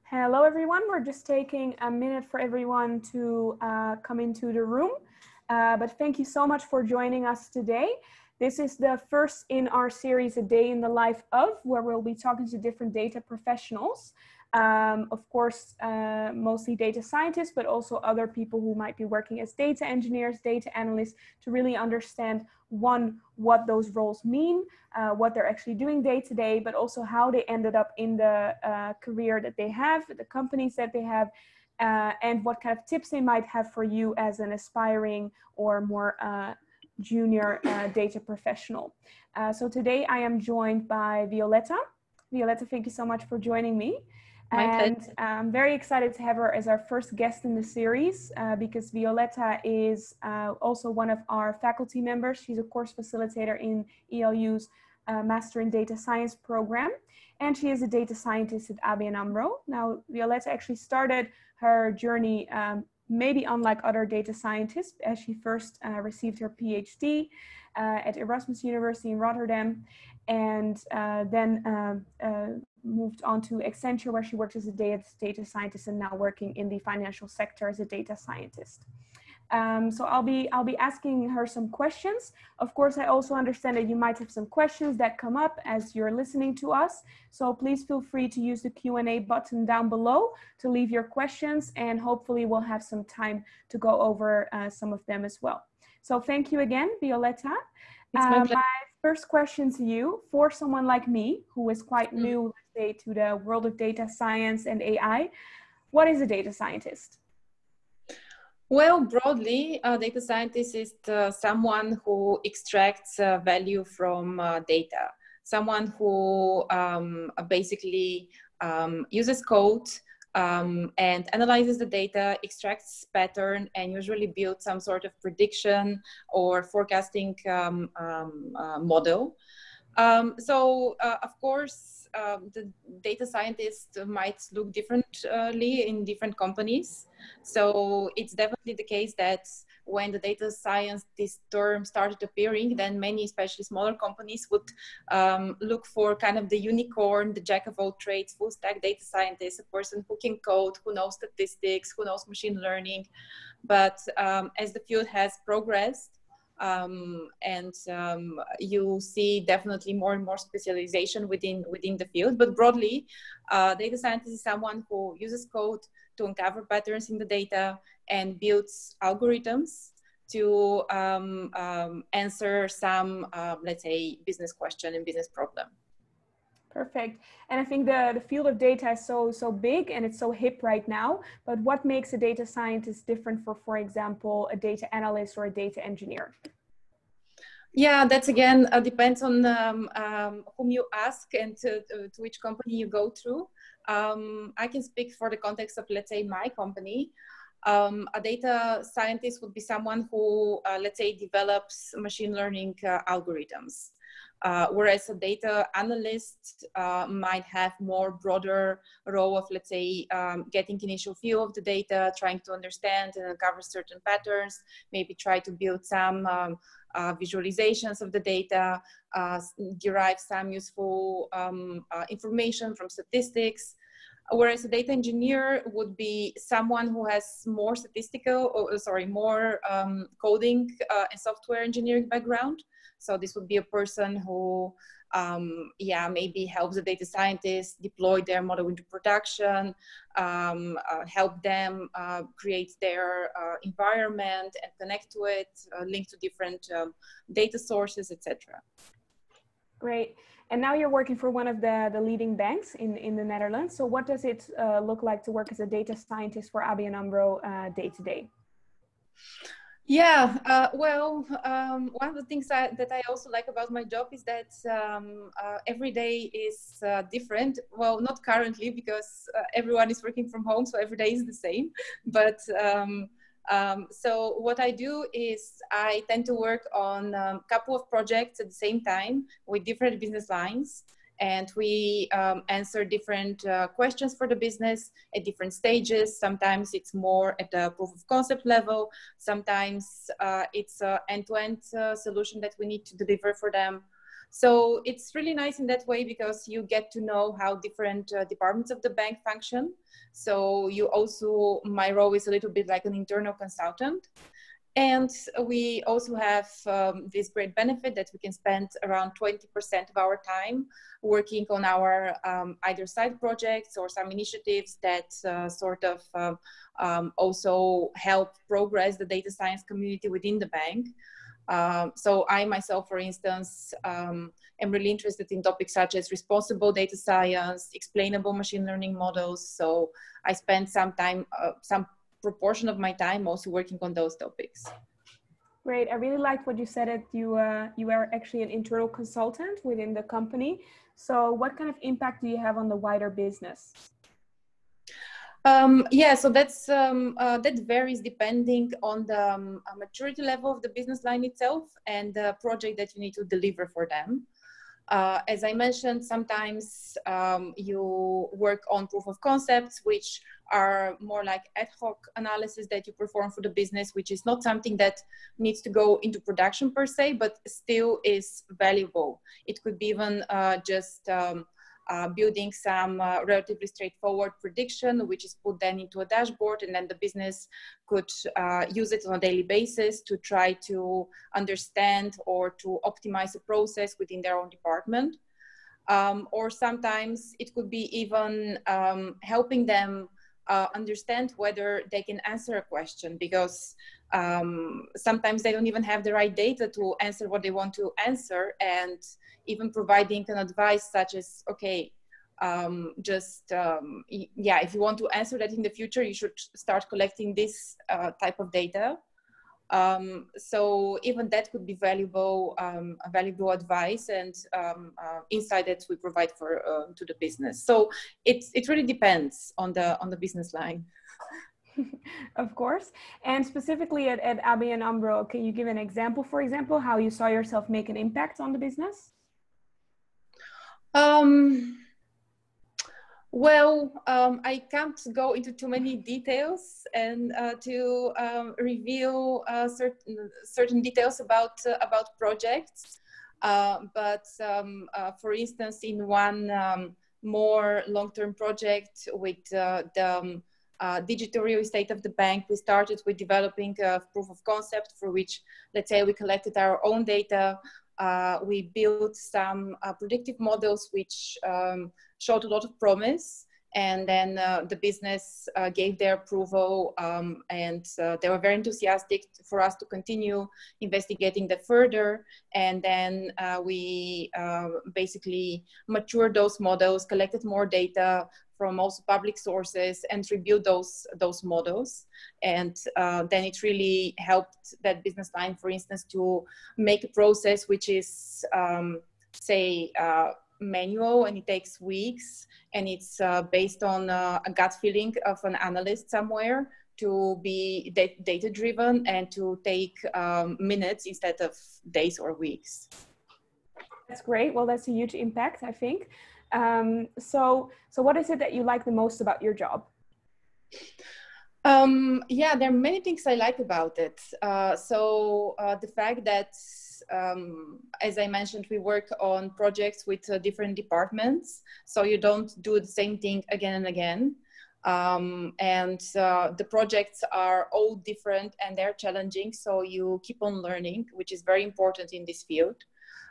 Hello, everyone. We're just taking a minute for everyone to come into the room. But thank you so much for joining us today. This is the first in our series, A Day in the Life of, where we'll be talking to different data professionals. Of course, mostly data scientists, but also other people who might be working as data engineers, data analysts, to really understand, one, what those roles mean, what they're actually doing day to day, but also how they ended up in the career that they have, the companies that they have, and what kind of tips they might have for you as an aspiring or more junior data professional. So today I am joined by Violeta. Violeta, thank you so much for joining me. And I'm very excited to have her as our first guest in the series because Violeta is also one of our faculty members. She's a course facilitator in ELU's Master in Data Science program, and she is a data scientist at ABN Amro. Now, Violeta actually started her journey maybe unlike other data scientists, as she first received her PhD at Erasmus University in Rotterdam, and then moved on to Accenture, where she worked as a data scientist and now working in the financial sector as a data scientist. So I'll be asking her some questions. Of course, I also understand that you might have some questions that come up as you're listening to us. So please feel free to use the Q&A button down below to leave your questions, and hopefully we'll have some time to go over some of them as well. So thank you again, Violeta. My first question to you, for someone like me, who is quite new, let's say, to the world of data science and AI, what is a data scientist? Well, broadly, a data scientist is someone who extracts value from data, someone who basically uses code and analyzes the data, extracts pattern, and usually builds some sort of prediction or forecasting model. Of course, the data scientist might look differently in different companies. So it's definitely the case that when the data science, this term started appearing, then many, especially smaller companies, would look for kind of the unicorn, the jack of all trades, full stack data scientist, a person who can code, who knows statistics, who knows machine learning. But as the field has progressed, you see definitely more and more specialization within the field. But broadly, data scientist is someone who uses code to uncover patterns in the data and builds algorithms to answer some, let's say, business question and business problem. Perfect. And I think the field of data is so big and it's so hip right now, but what makes a data scientist different for example, a data analyst or a data engineer? Yeah, that's again, depends on whom you ask and to which company you go through. I can speak for the context of, let's say, my company. A data scientist would be someone who, let's say, develops machine learning algorithms. Whereas a data analyst might have more broader role of, let's say, getting initial view of the data, trying to understand and uncover certain patterns, maybe try to build some visualizations of the data, derive some useful information from statistics. Whereas a data engineer would be someone who has more more coding and software engineering background. So this would be a person who, maybe helps the data scientists deploy their model into production, help them create their environment and connect to it, link to different data sources, etc. Great. And now you're working for one of the leading banks in the Netherlands. So what does it look like to work as a data scientist for ABN AMRO day to day? Yeah, one of the things that I also like about my job is that every day is different. Well, not currently because everyone is working from home, so every day is the same. But So what I do is I tend to work on a couple of projects at the same time with different business lines. And we answer different questions for the business at different stages. Sometimes it's more at the proof of concept level. Sometimes it's an end-to-end solution that we need to deliver for them. So it's really nice in that way because you get to know how different departments of the bank function. So you also, my role is a little bit like an internal consultant. And we also have this great benefit that we can spend around 20% of our time working on our either side projects or some initiatives that also help progress the data science community within the bank. So I myself, for instance, am really interested in topics such as responsible data science, explainable machine learning models. So I spend some time, some proportion of my time also working on those topics. Great. I really liked what you said that you are actually an internal consultant within the company. So what kind of impact do you have on the wider business? Yeah, so that varies depending on the maturity level of the business line itself and the project that you need to deliver for them. As I mentioned, sometimes you work on proof of concepts, which are more like ad hoc analysis that you perform for the business, which is not something that needs to go into production per se, but still is valuable. It could be even just building some relatively straightforward prediction, which is put then into a dashboard, and then the business could use it on a daily basis to try to understand or to optimize a process within their own department. Or sometimes it could be even helping them understand whether they can answer a question, because sometimes they don't even have the right data to answer what they want to answer, and even providing an advice such as, okay, yeah, if you want to answer that in the future, you should start collecting this type of data. So even that could be valuable, valuable advice and insight that we provide for to the business. So it really depends on the business line. Of course. And specifically at ABN Amro, can you give an example, for example, how you saw yourself make an impact on the business? Well, I can't go into too many details and to reveal certain details about projects. But for instance, in one more long-term project with the digital real estate of the bank, we started with developing a proof of concept for which, let's say, we collected our own data. We built some predictive models which showed a lot of promise, and then the business gave their approval, and they were very enthusiastic for us to continue investigating that further. And then we basically matured those models, collected more data from also public sources, and rebuilt those models. And then it really helped that business line, for instance, to make a process which is, say, manual, and it takes weeks, and it's based on a gut feeling of an analyst somewhere, to be data driven and to take minutes instead of days or weeks. That's great. Well, that's a huge impact, I think. So what is it that you like the most about your job? Yeah, there are many things I like about it. The fact that, as I mentioned, we work on projects with different departments, so you don't do the same thing again and again. The projects are all different and they're challenging, so you keep on learning, which is very important in this field.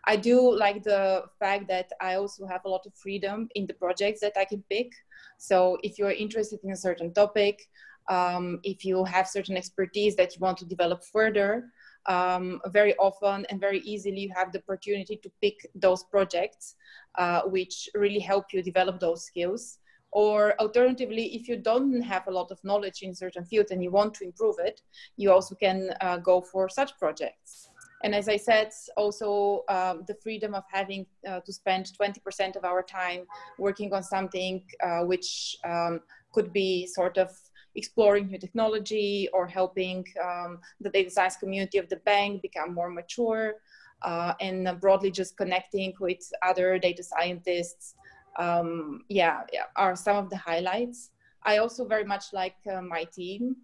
I do like the fact that I also have a lot of freedom in the projects that I can pick. So if you're interested in a certain topic, if you have certain expertise that you want to develop further, very often and very easily you have the opportunity to pick those projects which really help you develop those skills. Or alternatively, if you don't have a lot of knowledge in a certain field and you want to improve it, you also can go for such projects. And as I said, also the freedom of having to spend 20% of our time working on something which could be sort of, exploring new technology or helping the data science community of the bank become more mature, and broadly just connecting with other data scientists, are some of the highlights. I also very much like my team.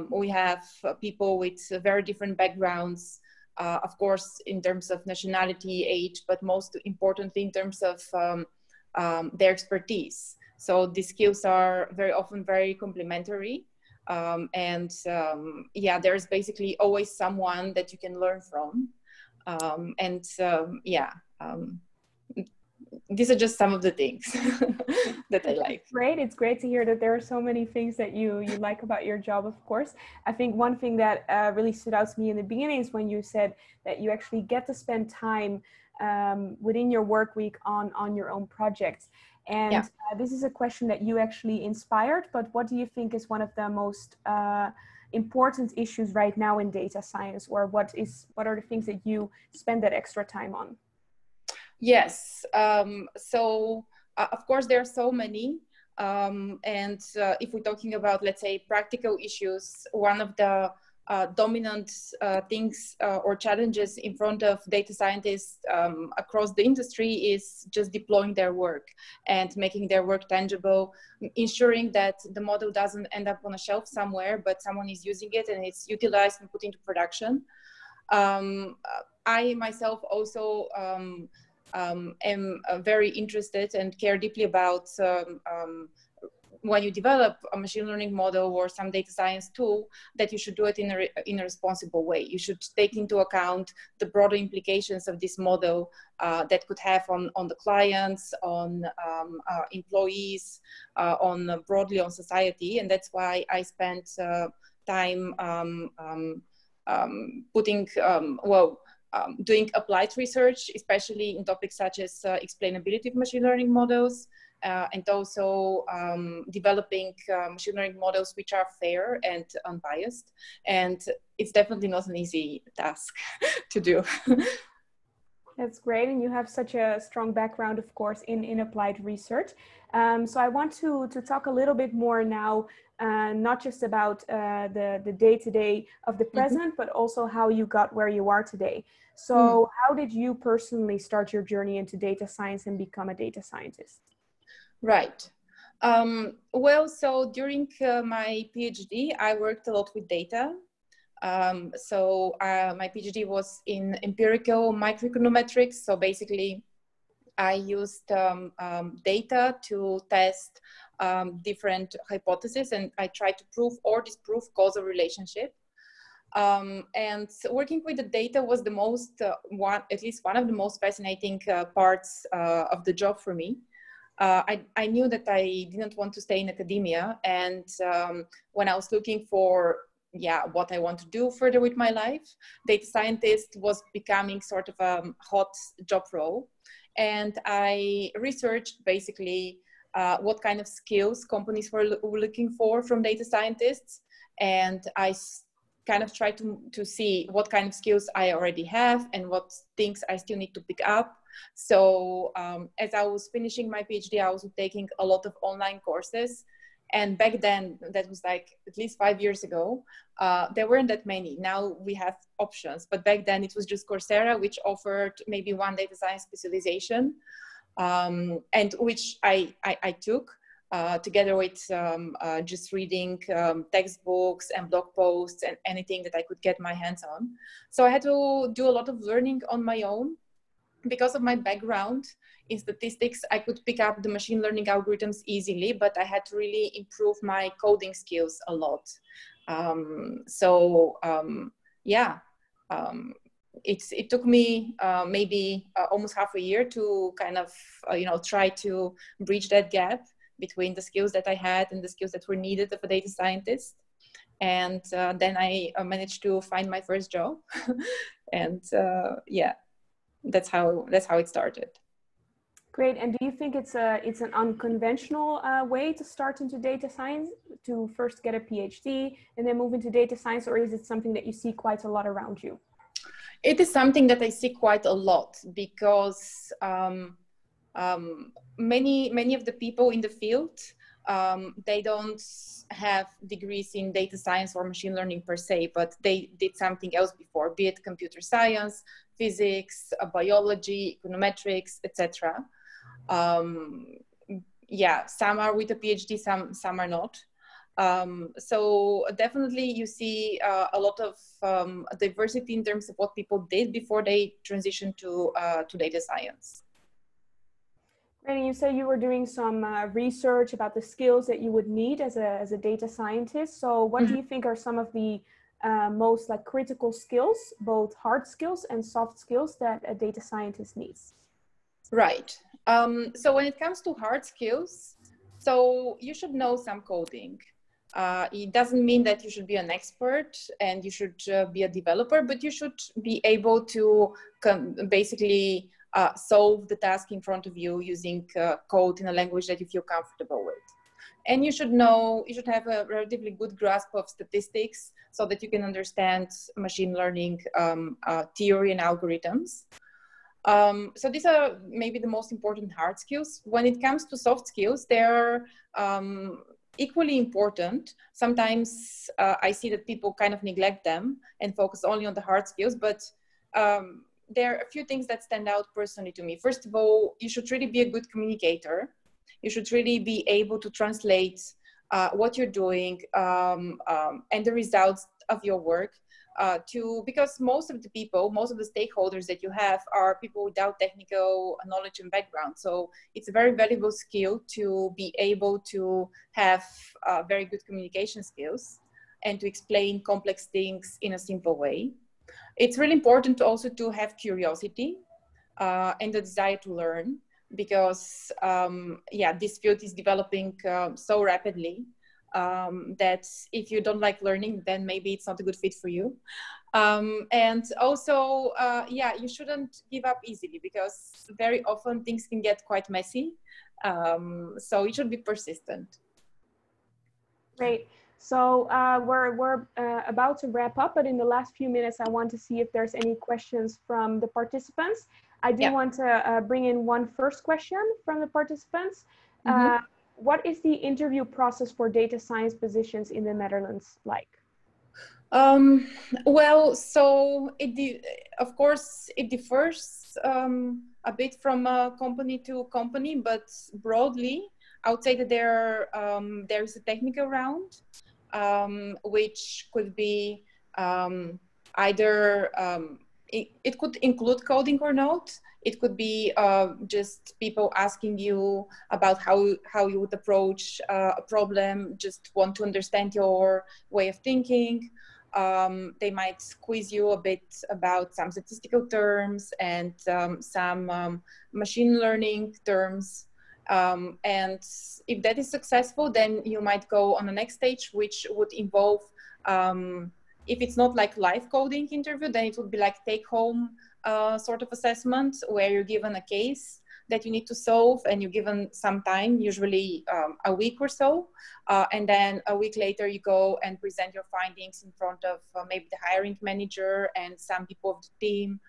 We have people with very different backgrounds, of course, in terms of nationality, age, but most importantly, in terms of their expertise. So these skills are very often very complementary. There's basically always someone that you can learn from. These are just some of the things that I like. Great. It's great to hear that there are so many things that you like about your job, of course. I think one thing that really stood out to me in the beginning is when you said that you actually get to spend time within your work week on your own projects. And this is a question that you actually inspired, but what do you think is one of the most important issues right now in data science, or what are the things that you spend that extra time on? Yes. Of course, there are so many. If we're talking about, let's say, practical issues, one of the dominant things or challenges in front of data scientists across the industry is just deploying their work and making their work tangible, ensuring that the model doesn't end up on a shelf somewhere, but someone is using it and it's utilized and put into production. I myself also am very interested and care deeply about when you develop a machine learning model or some data science tool, that you should do it in a responsible way. You should take into account the broader implications of this model that could have on the clients, on employees, broadly on society. And that's why I spent time doing applied research, especially in topics such as explainability of machine learning models, and also developing machine learning models which are fair and unbiased. And it's definitely not an easy task to do. That's great. And you have such a strong background, of course, in applied research. So I want to talk a little bit more now, not just about the day-to-day of the present, but also how you got where you are today. So how did you personally start your journey into data science and become a data scientist? Right. So during my PhD, I worked a lot with data. My PhD was in empirical microeconometrics. So basically, I used data to test different hypotheses, and I tried to prove or disprove causal relationship. And working with the data was the most, at least one of the most fascinating parts of the job for me. I knew that I didn't want to stay in academia, and when I was looking for what I want to do further with my life, data scientist was becoming sort of a hot job role. And I researched basically what kind of skills companies were looking for from data scientists. And I kind of tried to see what kind of skills I already have and what things I still need to pick up. So as I was finishing my PhD, I was taking a lot of online courses. And back then, that was like at least 5 years ago, there weren't that many. Now we have options, but back then it was just Coursera, which offered maybe one data science specialization, and which I took together with just reading textbooks and blog posts and anything that I could get my hands on. So I had to do a lot of learning on my own. Because of my background in statistics, I could pick up the machine learning algorithms easily, but I had to really improve my coding skills a lot. It took me maybe almost half a year to kind of, try to bridge that gap between the skills that I had and the skills that were needed of a data scientist. And then I managed to find my first job. And that's how it started. Great. And do you think it's an unconventional way to start into data science, to first get a PhD and then move into data science, or is it something that you see quite a lot around you? It is something that I see quite a lot, because many of the people in the field They don't have degrees in data science or machine learning per se, but they did something else before, be it computer science, physics, biology, econometrics, etc. Yeah, some are with a PhD, some are not. So definitely you see a lot of diversity in terms of what people did before they transitioned to data science. And you said you were doing some research about the skills that you would need as a data scientist. So what do you think are some of the most like critical skills, both hard skills and soft skills that a data scientist needs? Right. So when it comes to hard skills, so you should know some coding. It doesn't mean that you should be an expert and you should be a developer, but you should be able to basically solve the task in front of you using code in a language that you feel comfortable with. And you should have a relatively good grasp of statistics so that you can understand machine learning theory and algorithms. So these are maybe the most important hard skills. When it comes to soft skills, they're equally important. Sometimes I see that people kind of neglect them and focus only on the hard skills, but there are a few things that stand out personally to me. First of all, you should really be a good communicator. You should really be able to translate what you're doing and the results of your work because most of the stakeholders that you have are people without technical knowledge and background. So it's a very valuable skill to be able to have very good communication skills and to explain complex things in a simple way. It's really important also to have curiosity and the desire to learn because, this field is developing so rapidly that if you don't like learning, then maybe it's not a good fit for you. And also, you shouldn't give up easily because very often things can get quite messy. So you should be persistent. Great. So we're about to wrap up, but in the last few minutes, I want to see if there's any questions from the participants. I do want to bring in one first question from the participants. What is the interview process for data science positions in the Netherlands like? Well, so of course, it differs a bit from company to company, but broadly, I would say that there's a technical round, which could be either it could include coding or not. It could be just people asking you about how you would approach a problem, just want to understand your way of thinking. They might quiz you a bit about some statistical terms and some machine learning terms. And if that is successful, then you might go on the next stage, which would involve, if it's not like live coding interview, then it would be like take home sort of assessment where you're given a case that you need to solve and you're given some time, usually a week or so. And then a week later you go and present your findings in front of maybe the hiring manager and some people of the team.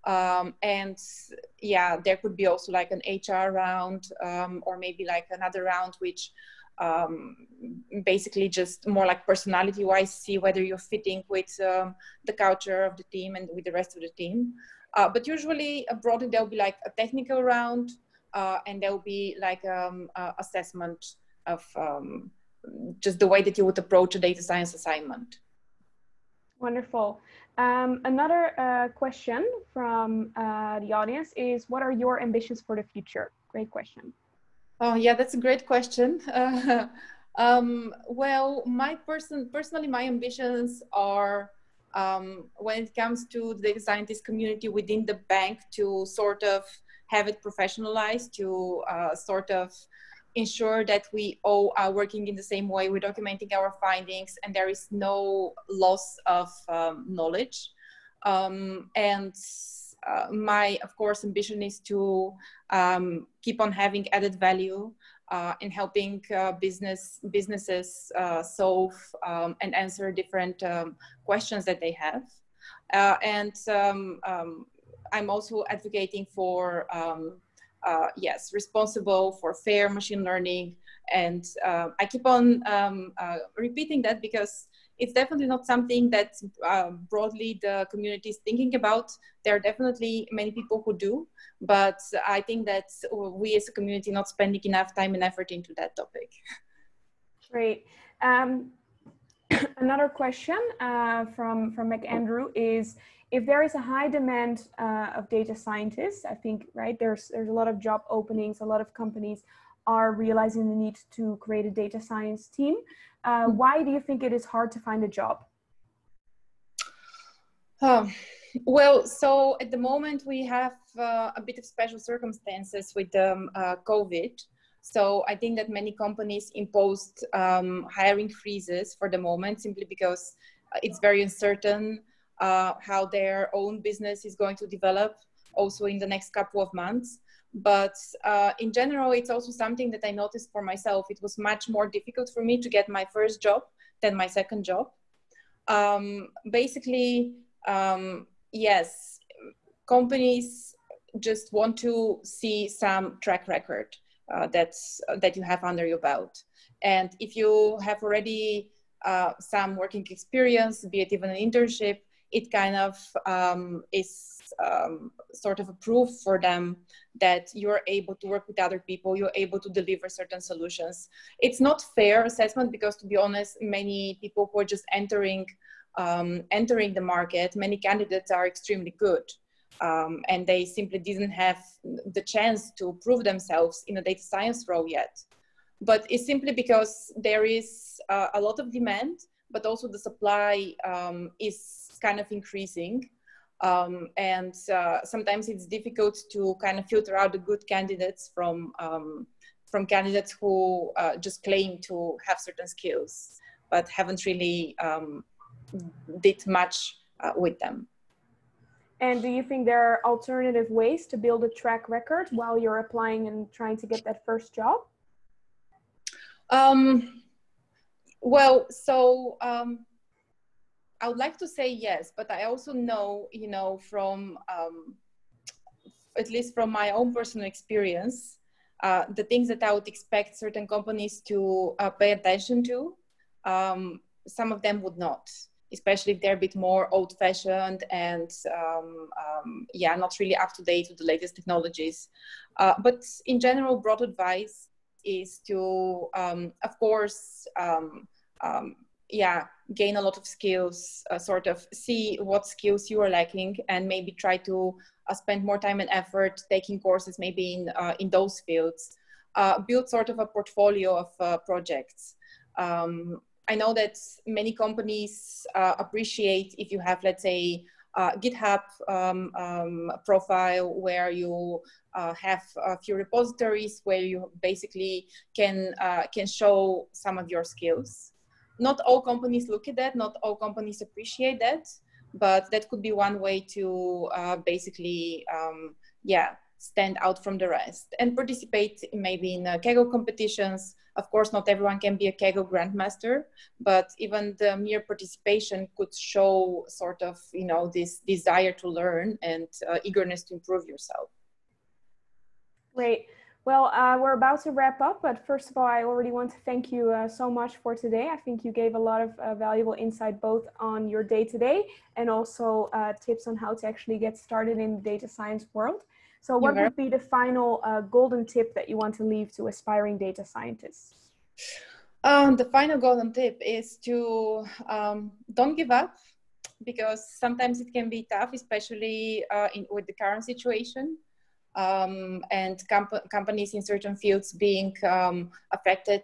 And yeah, there could be also like an HR round or maybe like another round, which basically just more like personality wise, see whether you're fitting with the culture of the team and with the rest of the team. But usually broadly, there'll be like a technical round and there'll be like assessment of just the way that you would approach a data science assignment. Wonderful. Another question from the audience is, what are your ambitions for the future? Great question. Oh yeah, that's a great question. Well, personally, my ambitions are when it comes to the data scientist community within the bank to sort of have it professionalized, to sort of ensure that we all are working in the same way, we're documenting our findings, and there is no loss of knowledge. And my, of course, ambition is to keep on having added value in helping businesses solve and answer different questions that they have. And I'm also advocating for, yes, responsible for fair machine learning And I keep on repeating that because it's definitely not something that broadly the community is thinking about. There are definitely many people who do, but I think that we as a community not spending enough time and effort into that topic. Great. Another question from McAndrew is, if there is a high demand of data scientists, I think, right, there's a lot of job openings, a lot of companies are realizing the need to create a data science team. Why do you think it is hard to find a job? Well, so at the moment we have a bit of special circumstances with COVID. So I think that many companies imposed hiring freezes for the moment, simply because it's very uncertain how their own business is going to develop also in the next couple of months. But in general, it's also something that I noticed for myself. It was much more difficult for me to get my first job than my second job. Basically, yes, companies just want to see some track record that you have under your belt. And if you have already some working experience, be it even an internship, it kind of is sort of a proof for them that you're able to work with other people, you're able to deliver certain solutions. It's not fair assessment because, to be honest, many people who are just entering the market, many candidates are extremely good. And they simply didn't have the chance to prove themselves in a data science role yet. But it's simply because there is a lot of demand, but also the supply is kind of increasing. And sometimes it's difficult to kind of filter out the good candidates from candidates who just claim to have certain skills, but haven't really did much with them. And do you think there are alternative ways to build a track record while you're applying and trying to get that first job? Well, so I would like to say yes, but I also know, you know, from at least from my own personal experience, the things that I would expect certain companies to pay attention to, some of them would not, especially if they're a bit more old-fashioned and yeah, not really up to date with the latest technologies. But in general, broad advice is to, of course, yeah, gain a lot of skills, sort of see what skills you are lacking, and maybe try to spend more time and effort taking courses maybe in those fields. Build sort of a portfolio of projects. I know that many companies appreciate if you have, let's say, GitHub profile where you have a few repositories where you basically can show some of your skills. Not all companies look at that, not all companies appreciate that, but that could be one way to basically, yeah, stand out from the rest and participate maybe in Kaggle competitions. Of course, not everyone can be a Kaggle grandmaster, but even the mere participation could show sort of, you know, this desire to learn and eagerness to improve yourself. Great. Well, we're about to wrap up, but first of all, I already want to thank you so much for today. I think you gave a lot of valuable insight both on your day-to-day and also tips on how to actually get started in the data science world. So what would be the final golden tip that you want to leave to aspiring data scientists? The final golden tip is to don't give up, because sometimes it can be tough, especially with the current situation. And companies in certain fields being affected,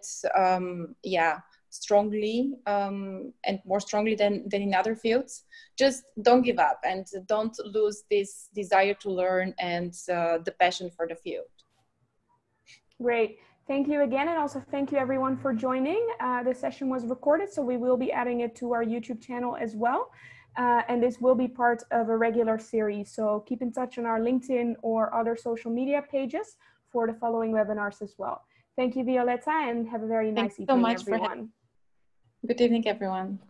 yeah, strongly and more strongly than in other fields. Just don't give up and don't lose this desire to learn and the passion for the field. Great. Thank you again, and also thank you everyone for joining. The session was recorded, so we will be adding it to our YouTube channel as well. And this will be part of a regular series. So keep in touch on our LinkedIn or other social media pages for the following webinars as well. Thank you, Violeta, and have a very nice evening, everyone. Good evening, everyone.